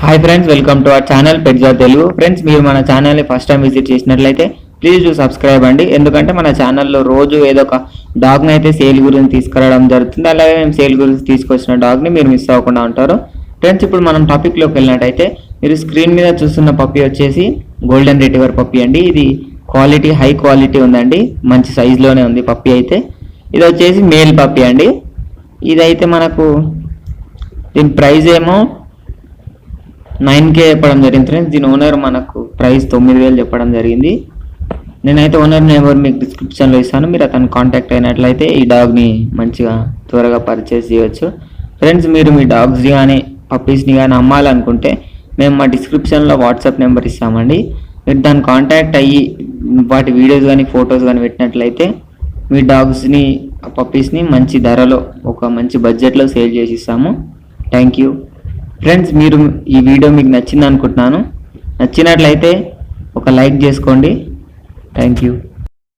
Hi friends, welcome to our channel Petza Telugu. Friends, మీరు మన ఛానల్ని ఫస్ట్ టైం విజిట్ చేసినట్లయితే ప్లీజ్ డూ సబ్స్క్రైబ్ అండి. ఎందుకంటే మన ఛానల్లో రోజు ఏదో ఒక డాగ్ని అయితే సేల్ గురించి తీసుకురావడం జరుగుతుంది. అలాగే మేము సేల్ గురించి తీసుకొచ్చిన డాగ్ని మీరు మిస్ అవ్వకుండా ఉంటారు. ఫ్రెండ్స్, ఇప్పుడు మనం టాపిక్లోకి వెళ్ళినట్టయితే మీరు స్క్రీన్ మీద చూస్తున్న పప్పి వచ్చేసి గోల్డెన్ రిట్రీవర్ పప్పి అండి. ఇది క్వాలిటీ హై క్వాలిటీ ఉందండి, మంచి సైజులోనే ఉంది పప్పి అయితే. ఇది వచ్చేసి మేల్ పప్పి అండి. ఇదైతే మనకు దీని ప్రైస్ ఏమో 9K చెప్పడం జరిగింది ఫ్రెండ్స్. దీని ఓనర్ మనకు ప్రైస్ 9,000 చెప్పడం జరిగింది. నేనైతే ఓనర్ నెంబర్ మీకు డిస్క్రిప్షన్లో ఇస్తాను, మీరు అతను కాంటాక్ట్ అయినట్లయితే ఈ డాగ్ని మంచిగా త్వరగా పర్చేస్ చేయవచ్చు. ఫ్రెండ్స్, మీరు మీ డాగ్స్ని కానీ పప్పీస్ని కానీ అమ్మాలనుకుంటే మేము మా డిస్క్రిప్షన్లో వాట్సాప్ నెంబర్ ఇస్తామండి. మీరు దాన్ని కాంటాక్ట్ అయ్యి వాటి వీడియోస్ కానీ ఫొటోస్ కానీ పెట్టినట్లయితే మీ డాగ్స్ని పప్పీస్ని మంచి ధరలో ఒక మంచి బడ్జెట్లో సేల్ చేసి ఇస్తాము. Thank you friends. మీరు ఈ వీడియో మీకు నచ్చింది అనుకుంటున్నాను. నచ్చినట్లయితే ఒక లైక్ చేసుకోండి. Thank you.